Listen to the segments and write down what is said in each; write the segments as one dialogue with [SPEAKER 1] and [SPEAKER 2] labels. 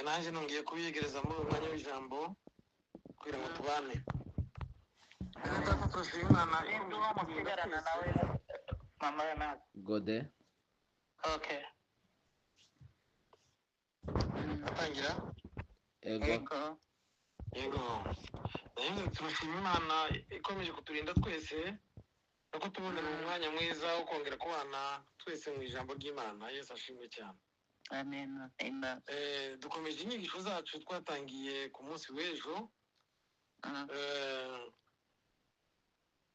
[SPEAKER 1] Nanjye nongeye kubiyegereza muri uyu mwanya w'ijambo kugira ngo tubane. Data turashima Imana
[SPEAKER 2] umusigarana nawe mama yana
[SPEAKER 3] Gode.
[SPEAKER 2] okay
[SPEAKER 1] atangira.
[SPEAKER 3] Ego.
[SPEAKER 1] Yego. Turashima Imana ikomeje kuturinda twese no kutubonera umwanya mwiza wo kongera kubana twese mu ijambo ry'Imana. Yesu ashimwe cyane.
[SPEAKER 2] amen amen
[SPEAKER 1] Dukomeje inyigisho zacu twatangiye ku munsi w'ejo.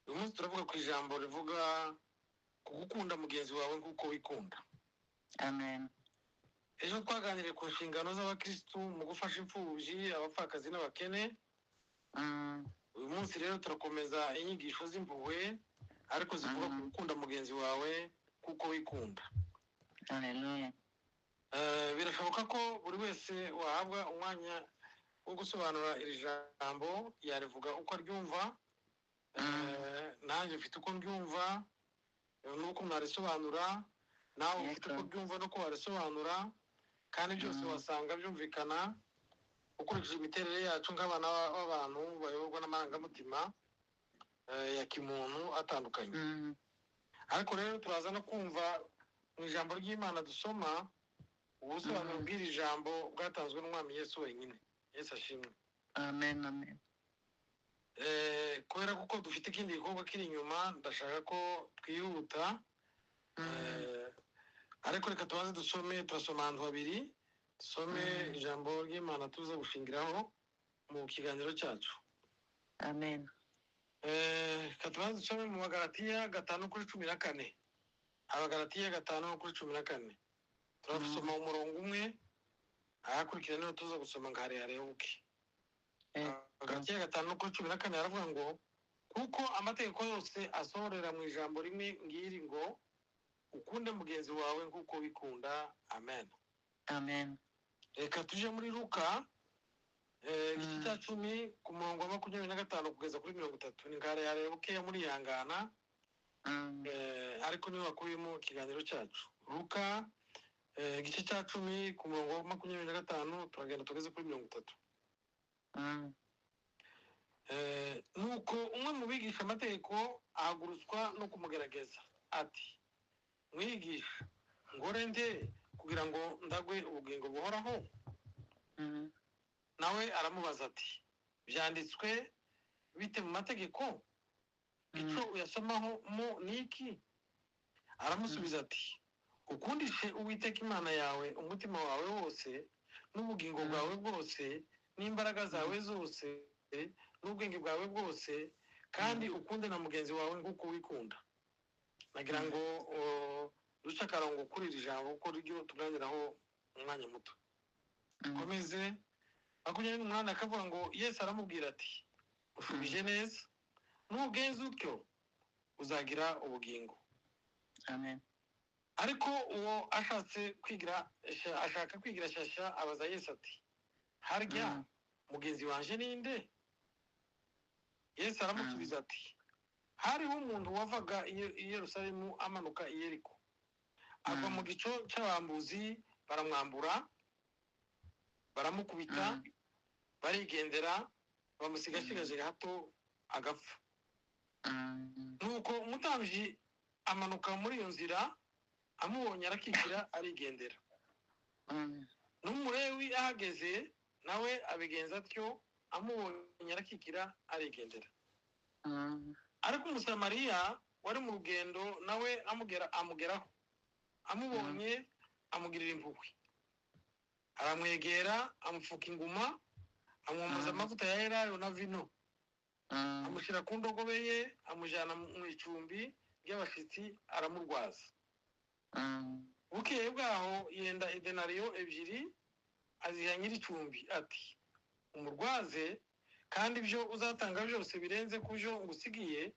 [SPEAKER 1] Uyu munsi turavuga ku ijambo rivuga ku gukunda mugenzi wawe nk'uko wikunda.
[SPEAKER 2] amen
[SPEAKER 1] Ejo twaganiriye ku nshingano z'abakristu mu gufasha imfubyi, abapfakazi n'abakene. Uyu munsi rero turakomeza inyigisho z'impuhwe ariko zivuga ku gukunda mugenzi wawe kuko wikunda.
[SPEAKER 2] haleluya
[SPEAKER 1] Birashoboka ko buri wese wahabwa umwanya wo gusobanura iri jambo yarivuga uko aryumva. Nanjye mfite uko mbyumva nuko mwarisobanura, nawe ufite uko byumva nuko warisobanura, kandi byose wasanga byumvikana ukurikije imiterere yacu nk'abana b'abantu bayoborwa n'amarangamutima ya kimuntu atandukanye. Ariko rero turaza no kumva mu ijambo ry'Imana dusoma ubusobanuro bw'iri jambo bwatanzwe n'Umwami Yesu wenyine. Yesu ashimwe.
[SPEAKER 2] amen amen
[SPEAKER 1] Kubera kuko dufite ikindi gikorwa kiri inyuma, ndashaka ko twihuta. Ariko reka tubanze dusome, turasoma ahantu habiri. Dusome ijambo ry'Imana tuza gushingiraho mu kiganiro cyacu.
[SPEAKER 2] amen
[SPEAKER 1] Reka tubanze dusome mu Bagalatiya 5:14. Abagalatiya 5:14. Turasoma umurongo umwe, ahakurikira niho tuza gusoma ngo harehare uke. Abagalatiya 5:14 haravuga ngo kuko amategeko yose asohorera mu ijambo rimwe ngiri ngo ukunde mugenzi wawe nk'uko wikunda. Amen.
[SPEAKER 2] amen
[SPEAKER 1] Reka tuje muri Luka igice cya 10 ku murongo wa 25 kugeza kuri 30. Ni harehare uke muri yangana. Ariko niho wakuyemo ikiganiro cyacu. Luka igice cya 10 ku murongo wa 25 turagenda tugeze kuri 30. Nuko umwe mu bigisha amategeko ahagurutswa no kumugerageza ati mwigisha ngore nde kugira ngo ndagwe ubugingo buhoraho? Nawe aramubaza ati byanditswe bite mu mategeko? Icyo uyasomaho mo niki? Aramusubiza ati ukundishe Uwiteka Imana yawe umutima wawe wose n'ubugingo bwawe bwose n'imbaraga zawe zose n'ubwenge bwawe bwose, kandi ukunde na mugenzi wawe nk'uko wikunda. Nagira ngo duce akarongo kuri iri jambo kuko ryo tuganiraho umwanya muto. Komeze 28 akavuga ngo Yesu aramubwira ati ushubije neza, nugenza utyo uzagira ubugingo.
[SPEAKER 2] amen
[SPEAKER 1] Ariko uwo ashaka kwigira shyashya abaza Yesu ati harya mugenzi wanje ninde? Yesu aramusubiza ati hariho umuntu wavaga i Yerusalemu amanuka i Yeriko, agwa mu gico cy'abambuzi, baramwambura, baramukubita, barigendera, bamusigashigaje hato agapfa. Nuko umutambyi amanuka muri iyo nzira, amubonye arakikira arigendera. N'umulewi ahageze nawe abigenza atyo, amubonye arakikira arigendera. Ariko umusamariya wari mu rugendo nawe amugeraho, amubonye amugirira impuhwe, aramwegera, amupfuka inguma, amwomoza amavuta ya elayo na vino, amushyira ku ndogobe ye, amujyana mu icumbi ry'abashyitsi, aramurwaza. Bukeye bwaho yenda idenariyo 2 aziha nyir'icumbi ati umurwaze, kandi ibyo uzatanga byose birenze ku byo ngusigiye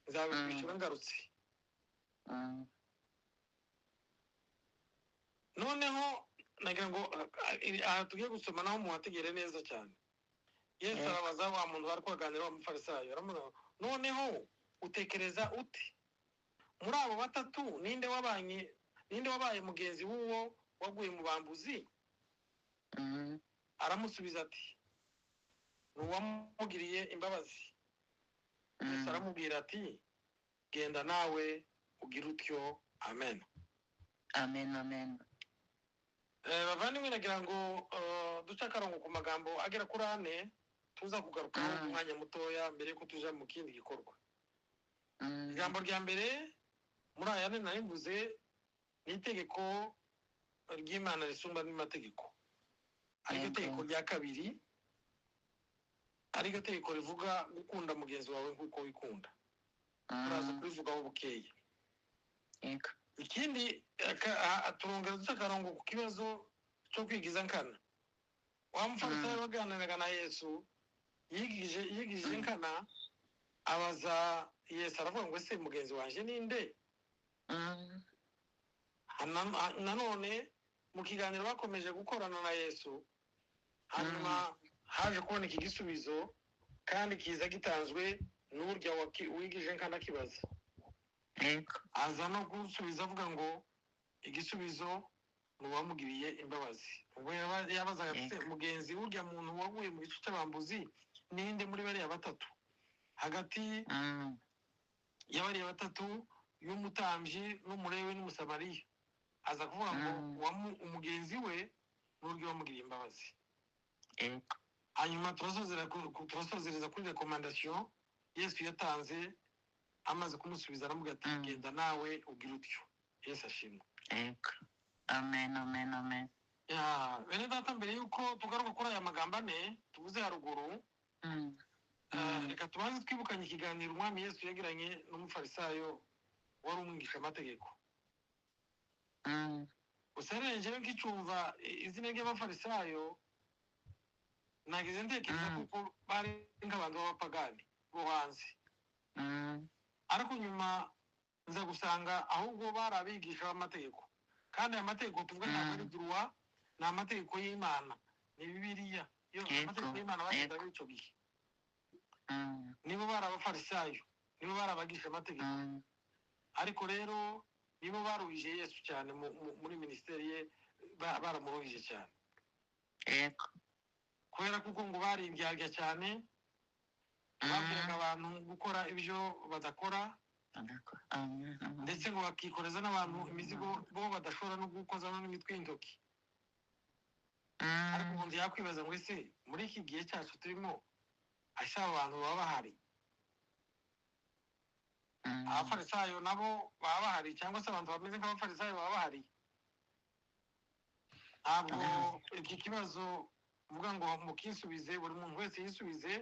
[SPEAKER 1] nzabikwishyura ngarutse. Noneho nagira ngo aha tugiye gusoma naho muhategere neza cyane. Yesu arabaza wa muntu bari kuganira w'umufarisayo, aramubaza noneho utekereza ute? muri abo batatu ninde wabaye mugenzi w'uwo waguye mu bambuzi? Aramusubiza ati ni uwamugiriye imbabazi. Yesu aramubwira ati genda nawe ugira utyo. Amen.
[SPEAKER 2] Amen. Amen.
[SPEAKER 1] Bavandimwe, nagira ngo duce akarongo ku magambo agera kuri ane tuza kugarukaho umwanya mutoya mbere yuko tuja mu kindi gikorwa. Ijambo rya mbere muri aya ane nari mvuze ni itegeko ry'Imana risumba n'amategeko, ariryo tegeko rya kabiri, ariryo tegeko rivuga gukunda mugenzi wawe nk'uko wikunda. Turaza kubivugaho bukeya. Ikindi turongera duca akarongo ku kibazo cyo kwigiza nkana. Wa mufarisayo waganiraga na Yesu yigije nkana, abaza Yesu aravuga ngo ese mugenzi wanje ninde? Nanone mu kiganiro bakomeje gukorana na Yesu, hanyuma haje kuboneka igisubizo kandi kiza gitanzwe n'urya wigije nkana kibaza. Aza no gusubiza avuga ngo igisubizo ni uwamugiriye imbabazi. Ubwo yabazaga ati mugenzi urya muntu waguye mu gice cy'abambuzi ninde muri bariya batatu? Hagati y'abariya batatu y'umutambyi n'umulewi n'umusamariya, aza kuvuga ngo umugenzi we n'urya wamugiriye imbabazi. Hanyuma turasozereza kuri rekomandasiyo Yesu yatanze. Amaze kumusubiza aramubwira ati genda nawe ugira utyo. Yesu ashimwe.
[SPEAKER 2] Amen. Amen. Amen.
[SPEAKER 1] Bene data, mbere yuko tugaruka kuri aya magambo ane tuvuze haruguru, reka tubanze twibukanye ikiganiro umwami Yesu yagiranye n'umufarisayo wari umwigisha amategeko. Gusa rero njyewe nk'icyumva izina ry'abafarisayo nagize ntekereza kuko bari nk'abantu b'abapagani bo hanze, ariko nyuma nza gusanga ahubwo bari abigisha b'amategeko. Kandi aya mategeko tuvuga ntabwo ari duruwa, ni amategeko y'Imana, ni Bibiliya. Iyo amategeko y'Imana bagendaga icyo gihe nibo bari abafarisayo, nibo bari abagisha amategeko. Ariko rero nibo baruhije Yesu cyane muri minisiteri ye, baramuruhije cyane kubera kuko ngo bari indyarya cyane, babwiraga abantu gukora ibyo badakora, ndetse ngo bakikoreza n'abantu imizigo bo badashobora no gukozaho n'imitwe y'intoki. Ariko ubundi yakwibaza ngo ese muri iki gihe cyacu turimo asa abantu baba bahari? Abafarisayo nabo baba bahari, cyangwa se abantu bameze nk'abafarisayo baba bahari? Ntabwo iki kibazo uvuga ngo mukisubize, buri muntu wese yisubize,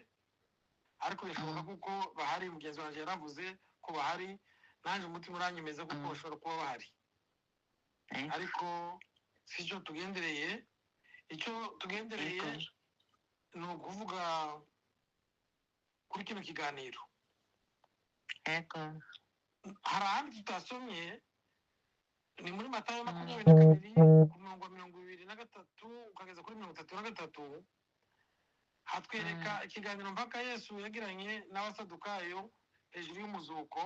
[SPEAKER 1] ariko bishoboka kuko bahari. Mugenzi wanjye yaravuze ko bahari, nanjye umutima uranyemeza kuko bashobora kuba bahari, ariko si cyo tugendereye. Icyo tugendereye ni ukuvuga kuri kino kiganiro. Hari ahandi tutasomye, ni muri Matayo 22 ku murongo 23 ukageza kuri 33, hatwereka ikiganiro mpaka Yesu yagiranye n'abasadukayo hejuru y'umuzuko.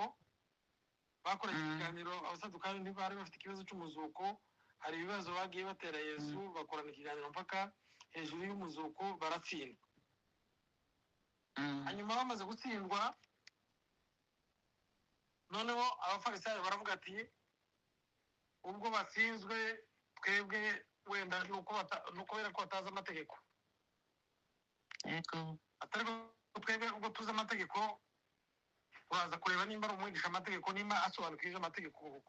[SPEAKER 1] Bakoresha ikiganiro, abasadukayo ntibari bafite ikibazo cy'umuzuko, hari ibibazo bagiye batera Yesu, bakorana ikiganiro mpaka hejuru y'umuzuko, baratsindwa. Hanyuma bamaze gutsindwa, noneho abafarisayo baravuga ati ubwo batsinzwe twebwe wenda nuko bera ko batazi amategeko, atari ko twebwe ubwo tuzi amategeko uraza kureba nimba ari umwigisha amategeko, nimba asobanukije amategeko,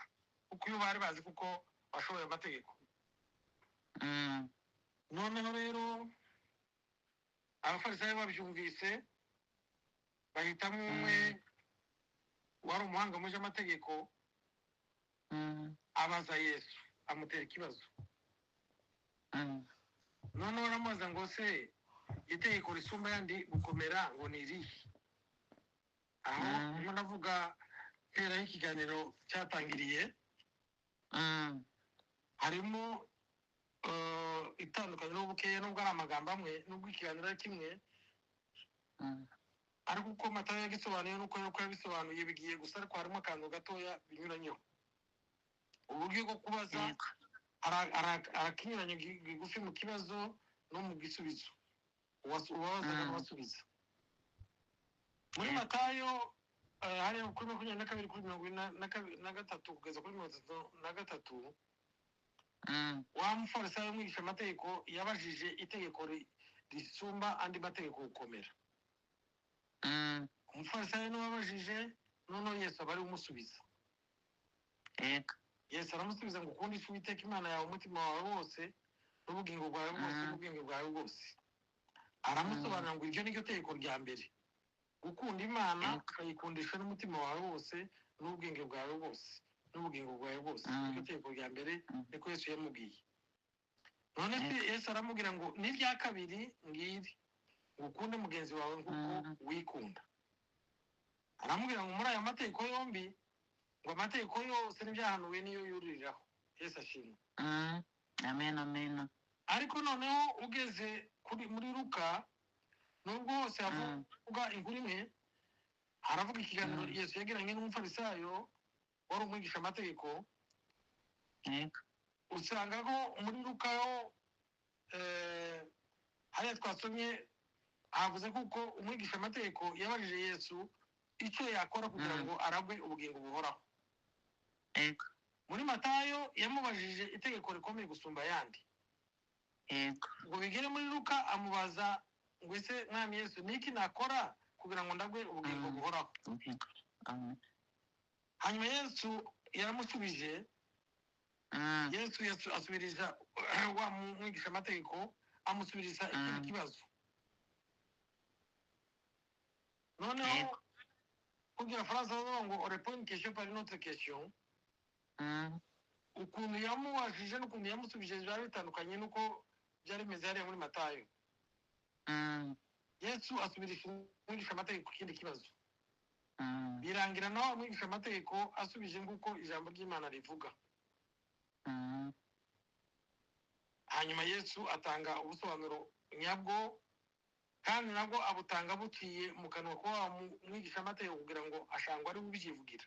[SPEAKER 1] kuko iyo bari bazi kuko bashoboye amategeko. Noneho rero abafarisayo babyumvise, bahitamo umwe wari umuhanga mu by'amategeko, abaza Yesu, amutera ikibazo. Noneho aramubaza ngo se itegeko risumba yandi gukomera ngo ni irihe? Aho niyo navuga teraho ikiganiro cyatangiriye, harimo itandukanye n'ubukeya, nubwo ari amagambo amwe, nubwo ikiganiro ari kimwe, ariko uko Matayo yagisobanuye nuko yabisobanuye bigiye gusa, ariko harimo akantu gatoya binyuranyeho. Uburyo bwo kubaza
[SPEAKER 2] Yego.
[SPEAKER 1] arakinyuranye gigufi mu kibazo no mu gisubizo, uwabazaga n'abasubiza. Muri Matayo hariya kuri 22 kuri 23 kugeza kuri 33, wa mufarisayo mwigisha amategeko yabajije itegeko risumba andi mategeko gukomera. Umufarisayo niwe wabajije, noneho Yesu aba ari umusubiza.
[SPEAKER 2] Yego.
[SPEAKER 1] Yesu aramusubiza ngo ukundishe Uwiteka Imana yawe umutima wawe wose n'ubugingo bwawe bwose n'ubwenge bwawe bwose. Aramusobanurira ngo iryo niryo tegeko rya mbere, gukunda Imana ukayikundisha n'umutima wawe wose n'ubwenge bwawe bwose n'ubugingo bwawe bwose. Iryo tegeko rya mbere niko Yesu yamubwiye. None se Yesu aramubwira ngo n'irya kabiri ngiri, ngo ukunde mugenzi wawe nk'uko wikunda. Aramubwira ngo muri aya mategeko yombi, ngo amategeko yose n'ibyahanuwe niyo yuririraho. Yesu ashimwe.
[SPEAKER 2] Amen, amen.
[SPEAKER 1] Ariko noneho ugeze muri Luka, nubwo hose havuga inkuru imwe, haravuga ikiganiro Yesu yagiranye n'umufarisayo wari umwigisha amategeko. Usanga ko muri Luka yo hariya twasomye havuze kuko umwigisha amategeko yabajije Yesu icyo yakora kugira ngo aragwe ubugingo buhoraho. Muri Matayo yamubajije itegeko rikomeye gusumba ayandi. Ngo bigere muri Luka amubaza ngo ese mwami Yesu niki nakora kugira ngo ndagwe ubugingo buhoraho. Hanyuma Yesu yaramusubije. Yesu asubiriza wa mwigisha amategeko, amusubiriza ikindi kibazo. Noneho kugira Faransa bavuga ngo répondre une question par une autre question. Ukuntu yamubajije n'ukuntu yamusubije byari bitandukanye nuko byari bimeze hariya muri Matayo. Yesu asubirisha umwigisha amategeko ikindi kibazo. Birangira nawe umwigisha amategeko asubije nk'uko ijambo ry'Imana rivuga. Hanyuma Yesu atanga ubusobanuro nyabwo, kandi nabwo abutanga buciye mu kanwa kwa umwigisha amategeko kugira ngo ashangwe ari ubyivugira.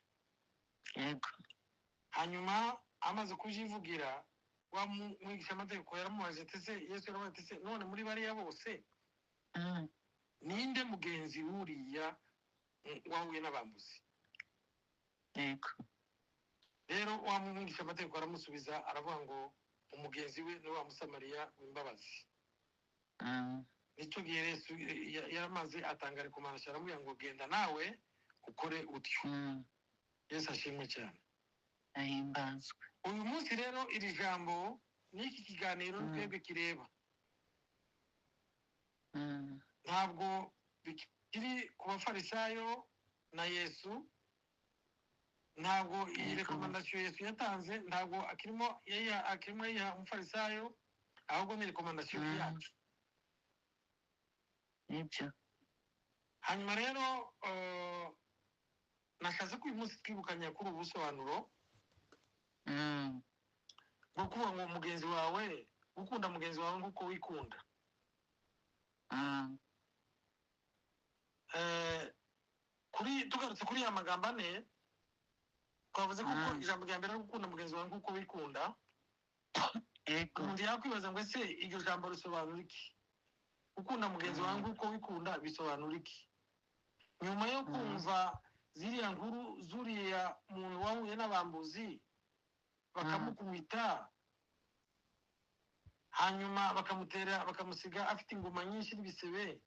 [SPEAKER 1] Hanyuma amaze kubyivugira, wa mwigisha amategeko yaramubaje ati Yesu yaramubaje ati none muri bariya bose ninde mugenzi wuriya wahuye n'abambuzi? Rero wa mwigisha amategeko aramusubiza aravuga ngo umugenzi we ni wa Musamariya w'imbabazi. Nicyo gihe Yesu yaramaze atanga rekomandasiyo, aramubwira ngo genda nawe ukore utyo. Yesu ashimwe cyane.
[SPEAKER 2] Ahimbazwe.
[SPEAKER 1] Uyu munsi rero iri jambo n'iki kiganiro twebwe kireba, ntabwo bikiri ku bafarisayo na Yesu. Ntabwo iyi rekomandasiyo Yesu yatanze ntabwo akirimo yiha umufarisayo, ahubwo ni rekomandasiyo yacu. Hanyuma rero nashatse ko uyu munsi twibukanya kuri ubu busobanuro bwo kuvuga ngo mugenzi wawe, gukunda mugenzi wawe nk'uko wikunda. Tugarutse kuri ya magambo ane twavuze kuko ijambo rya mbere ari gukunda mugenzi wawe nk'uko wikunda. Umuntu yakwibaza ngo ese iryo jambo risobanura iki? Gukunda mugenzi wawe nk'uko wikunda bisobanura iki? Nyuma yo kumva ziriya nkuru zuriya muntu wahuye n'abambuzi bakamukubita, hanyuma bakamusiga afite inguma nyinshi n'ibisebe,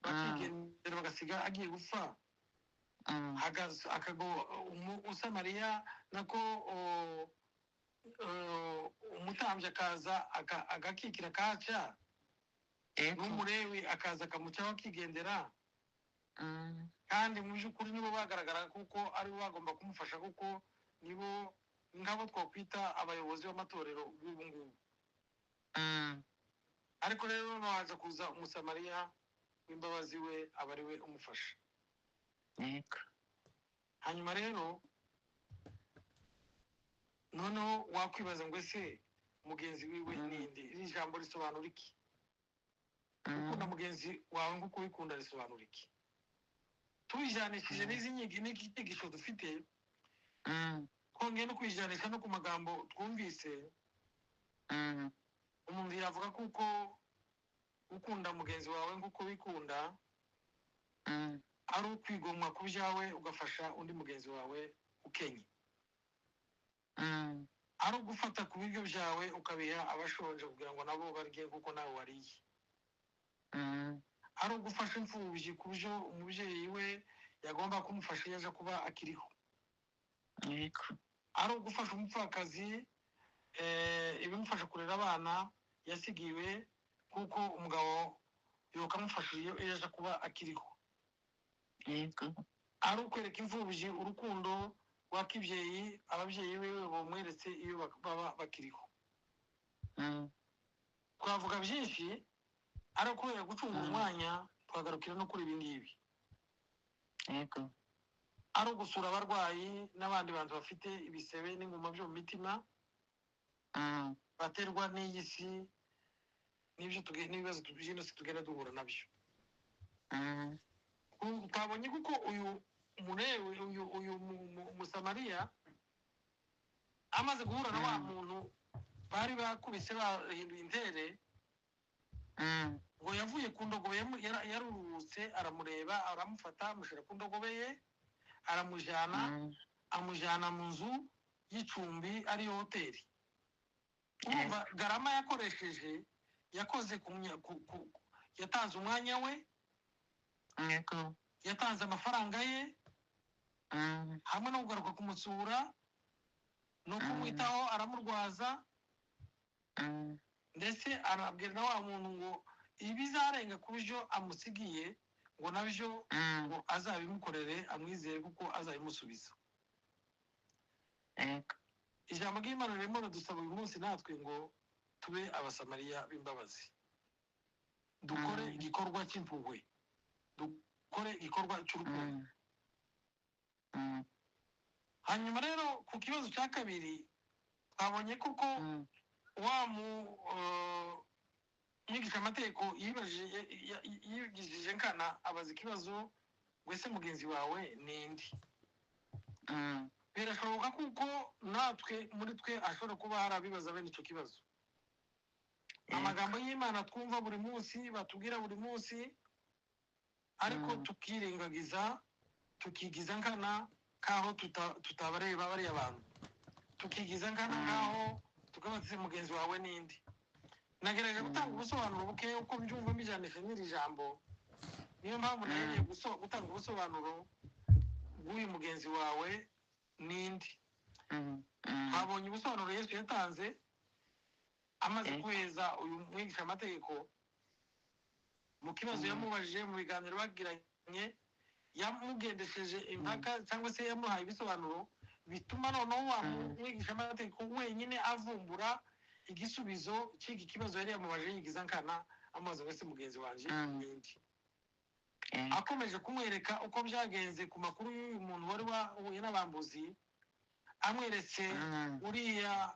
[SPEAKER 1] bakigendera bagasiga agiye gupfa, akago Umusamariya nako umutambyi akaza agakikira kaca, n'umulewi akaza akamucaho akigendera. Kandi mu by'ukuri nibo bagaragara kuko ari bo bagomba kumufasha, kuko nibo ngabo twakwita abayobozi b'amatorero b'ubu ngubu. Ariko rero baza kuza Umusamariya w'imbabazi we aba ari we umufasha. Hanyuma rero noneho wakwibaza ngo ese mugenzi wiwe ninde? Iri jambo risobanura iki? Gukunda mugenzi wawe nk'uko wikunda risobanura iki? tubijanishije n'izi nyigisho dufite twongeye no kwijanisha no ku magambo twumvise umuntu yavuga kuko ukunda mugenzi wawe nk'uko wikunda ari ukwigomwa ku byawe ugafasha undi mugenzi wawe ukenye ari ugufata ku biryo byawe ukabiha abashonje kugira ngo nabo barye kuko nawe wariye ari ugufasha imfubyi ku byo umubyeyi we yagomba kumufasha iyo aje kuba akiriho ari ugufasha umupfakazi ibimufasha kurera abana yasigiwe kuko umugabo yokamufashije iyo aje kuba akiriho ari ukwereka imfubyi urukundo rw'akibyeyi ababyeyi be bamweretse iyo baba bakiriho twavuga byinshi ari ukubera gucunga umwanya twagarukira no kuri ibi ngibi ari ugusura abarwayi n'abandi bantu bafite ibisebe n'inguma byo mu mitima baterwa n'iyi si n'ibibazo by'ino si tugenda duhura nabyo twabonye kuko uyu musamariya amaze guhura na wa muntu bari bakubise bahinduye intere ngo yavuye ku ndogobe yarurutse aramureba aramufata amushyira ku ndogobe ye amujyana mu nzu y'icumbi ariyo hoteli urumva garama yakoresheje yakoze yatanze umwanya we yatanze amafaranga ye hamwe no kugaruka kumusura no kumwitaho aramurwaza ndetse arabwira na wa muntu ngo ibizarenga ku byo amusigiye ngo nabyo ngo azabimukorere amwizere kuko azabimusubiza ijambo ry'Imana ririmo radusaba uyu munsi natwe ngo tube abasamariya b'imbabazi dukore igikorwa cy'impuhwe dukore igikorwa cy'urukundo hanyuma rero ku kibazo cya kabiri twabonye kuko wa mwigisha amategeko yigishije nkana abaza ikibazo ngo ese mugenzi wawe ninde birashoboka kuko natwe muri twe ashobora kuba hari abibaza bene icyo kibazo amagambo y'Imana twumva buri munsi batubwira buri munsi ariko tukirengagiza tukigiza nkana kaho tutabareba bariya bantu tukigiza nkana kaho tukabatse mugenzi wawe ninde nagerageje gutanga ubusobanuro buke uko mbyumva mbijanisha n'iri jambo niyo mpamvu nagiye gutanga ubusobanuro bw'uyu mugenzi wawe ninde twabonye ubusobanuro Yesu yatanze amaze kweza uyu mwigisha amategeko mu kibazo yamubajije mu biganiro bagiranye yamugendesheje impaka cyangwa se yamuhaye ibisobanuro bituma noneho wa mwigisha amategeko wenyine avumbura igisubizo cy'iki kibazo yari yamubajije yigiza nkana amaze wese mugenzi wanje ninde akomeje kumwereka uko byagenze ku makuru y'uyu muntu wari wahuye n'abambuzi amweretse uriya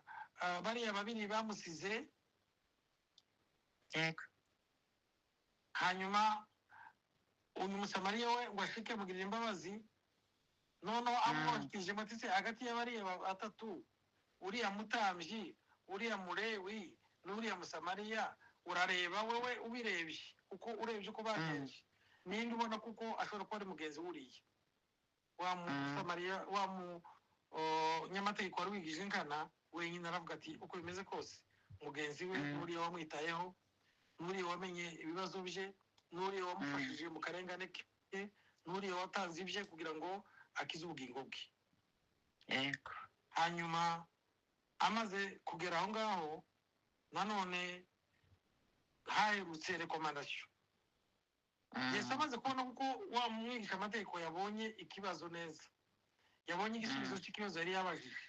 [SPEAKER 1] bariya babiri bamusize hanyuma uyu musamariya we ngo ashike mugirira imbabazi noneho amwongije matise hagati y'abariya batatu uriya mutambyi uriya murewi n'uriya musamariya urareba wewe ubirebye uko urebye uko bagenje ninde ubona kuko ashobora kuba ari mugenzi wuriye wa musamariya wa nyamategeko wari wigije nkana wenyine aravuga ati uko bimeze kose mugenzi we n'uriya wamwitayeho n'uriya wamenye ibibazo bye n'uriya wamufashije mu karengane ke n'uriya watanze ibye kugira ngo akize ubugingo bwe hanyuma amaze kugera aho ngaho nanone haherutse rekomandasiyo Yesu amaze kubona kuko wa mwigisha amategeko yabonye ikibazo neza yabonye igisubizo cy'ikibazo yari yabajije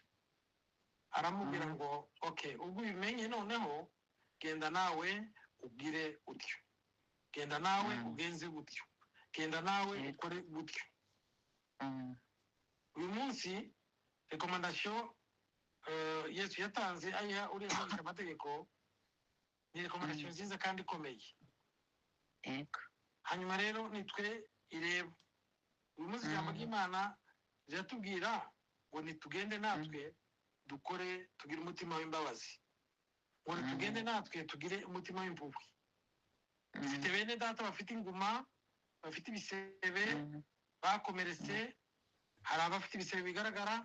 [SPEAKER 1] aramubwira ngo okay ubwo ubimenye noneho genda nawe ubwire utyo genda nawe ugenze gutyo genda nawe ukore gutyo uyu munsi rekomandasiyo Yesu yatanze aya uriya mwigisha amategeko ni rekomandasiyo nziza kandi ikomeye hanyuma rero nitwe ireba uyu munsi ijambo ry'Imana riratubwira ngo nitugende natwe dukore tugire umutima w'imbabazi, ngo nitugende natwe tugire umutima w'impuhwe. Dufite bene data bafite inguma, bafite ibisebe, bakomeretse. Hari abafite ibisebe bigaragara,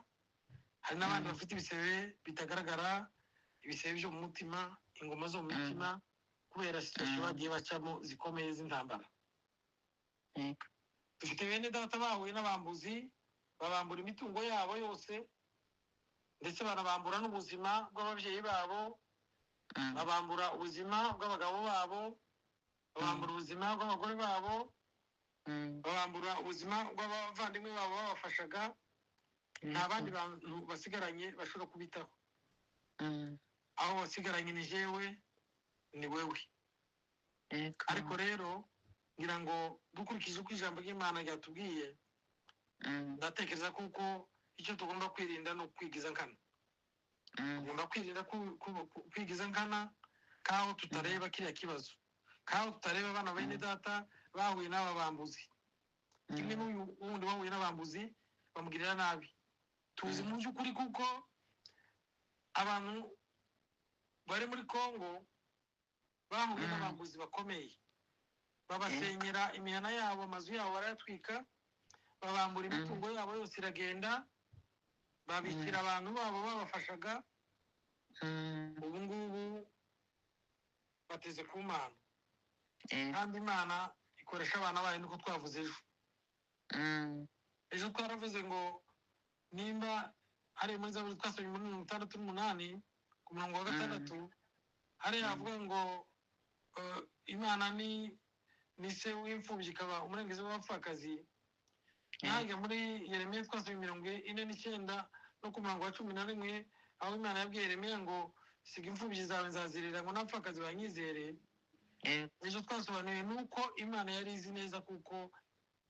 [SPEAKER 1] hari n'abandi bafite ibisebe bitagaragara, ibisebe byo mu mutima, ingoma zo mu mitima, kubera situation bagiye bacamo zikomeye z'intambara. Dufite bene data bahuye n'abambuzi, babambura imitungo yabo yose, ndetse barabambura n'ubuzima bw'ababyeyi babo, babambura ubuzima bw'abagabo babo, babambura ubuzima bw'abagore babo, babambura ubuzima bw'abavandimwe babo babafashaga. Nta bandi bantu basigaranye bashobora kubitaho. Aho basigaranye ni jewe, ni wewe. Ariko rero ngira ngo dukurikije uko ijambo ry'Imana ryatubwiye, ndatekereza kuko icyo tugomba kwirinda no kwigiza nkana. Tugomba kwirinda kwigiza nkana kaho tutareba kiriya kibazo, kaho tutareba abana bene data bahuye n'aba bambuzi, kimwe n'uyu wundi wahuye n'abambuzi bamugirira nabi. Tuzi mu by'ukuri kuko abantu bari muri Kongo bahuye n'abambuzi bakomeye, babasenyera imihana yabo, amazu yabo barayatwika, babambura imitungo yabo yose iragenda, babikira abantu babo babafashaga. Ubu ngubu bateze ku Mana, kandi Imana ikoresha abana bayo, niko twavuze ejo. Ejo twaravuze ngo nimba hari muri Zaburi twasomye muri 68 ku murongo wa 6, hari havuga ngo Imana ni se w'imfubyi ikaba umurengezi w'abapfakazi. Ntajya muri Yeremiya twasomye 49 no ku murongo wa 11, aho Imana yabwiye Yeremiya ngo siga imfubyi zawe nzazirira, ngo n'abapfakazi banyizere. Ejo twasobanuye nuko Imana yari izi neza kuko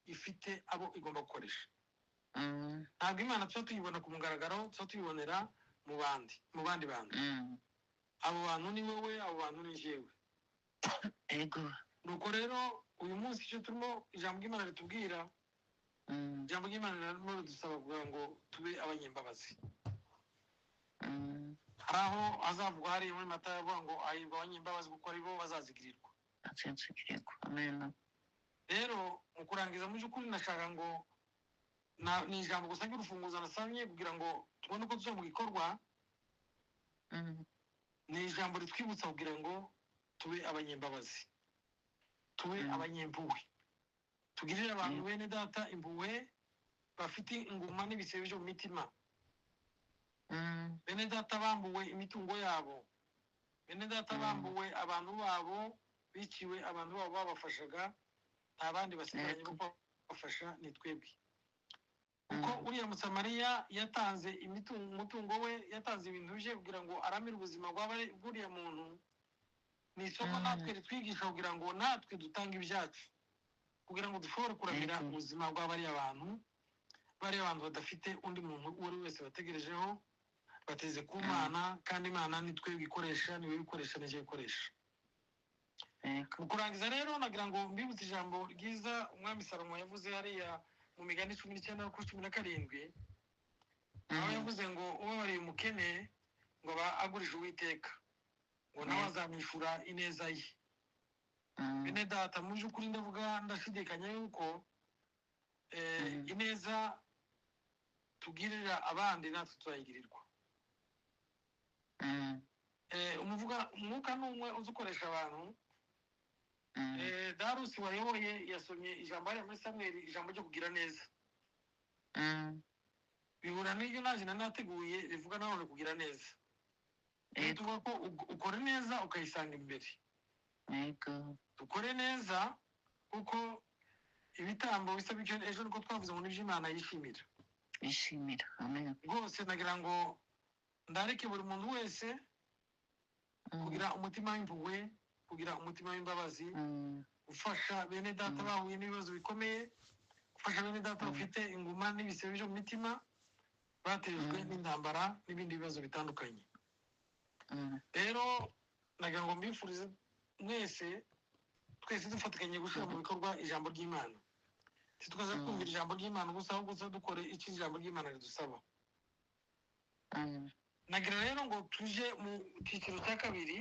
[SPEAKER 1] ifite abo igomba gukoresha. Ntabwo Imana tuba tuyibona ku mugaragaro, tuba tuyibonera mu bandi bantu. Abo bantu ni wowe, abo bantu ni jewe. Nuko rero uyu munsi icyo turimo ijambo ry'Imana ritubwira, ijambo ry'Imana ririmo ridusaba kugira ngo tube abanyembabazi. Hari aho hazavugwa hari muri Matayo avuga ngo ahirwa abanyembabazi kuko ari bo bazazigirirwa. Rero mu kurangiza mu by'ukuri nashaka ngo ni ijambo gusa ry'urufunguzo nasomye kugira ngo tubone uko tuza mu gikorwa. Ni ijambo ritwibutsa kugira ngo tube abanyembabazi, tube abanyempuhwe, tugirire abantu bene data impuhwe bafite inguma n'ibisebe byo mu mitima. Bene data bambuwe imitungo yabo, bene data bambuwe abantu babo, biciwe abantu babo babafashaga, nta bandi basigaranye bo kubafasha, ni twebwe. Kuko uriya Musamariya yatanze umutungo we, yatanze ibintu bye kugira ngo aramire ubuzima bw'uriya muntu. Ni isomo natwe ritwigisha kugira ngo natwe dutange ibyacu, kugira ngo dushobore kuramira ubuzima bw'abariya bantu, bariya bantu badafite undi muntu uwo ari wese bategerejeho, bateze ku Mana, kandi Imana ni twebwe ikoresha, niwe bikoresha, nije bikoresha. Mu kurangiza rero nagira ngo mbibutse ijambo ryiza umwami Salomo yavuze hariya mu Migani 19:17, aho yavuze ngo ubabariye umukene ngo aba agurije Uwiteka, ngo nawe azamwishura ineza ye. Bene data, mu by'ukuri ndavuga ndashidikanya yuko ineza tugirira abandi natwe turayigirirwa. Umwuka n'umwe uzi ukoresha abantu. Darusi wayoboye yasomye ijambo hariya muri Samweli, ijambo ryo kugira neza. Bihura n'iryo naje nateguye rivuga nanone kugira neza. Tuvuga ko ukore neza ukayisanga imbere. Dukore neza kuko ibitambo bisa bityo. Ejo niko twavuze ngo nibyo Imana yishimira. Rwose nagira ngo ndareke buri muntu wese kugira umutima w'impuhwe, kugira umutima w'imbabazi, ufasha bene data bahuye n'ibibazo bikomeye, ufasha bene data bafite inguma n'ibisebe byo mu mitima, batejwe n'intambara n'ibindi bibazo bitandukanye. Rero nagira ngo mbifurize mwese twese dufatikanye gushyira mu bikorwa ijambo ry'Imana. titwaze kumvira ijambo ry'Imana gusa ahubwo gusa dukore icyo ijambo ry'Imana ridusaba. Nagira rero ngo tuje mu cyiciro cya kabiri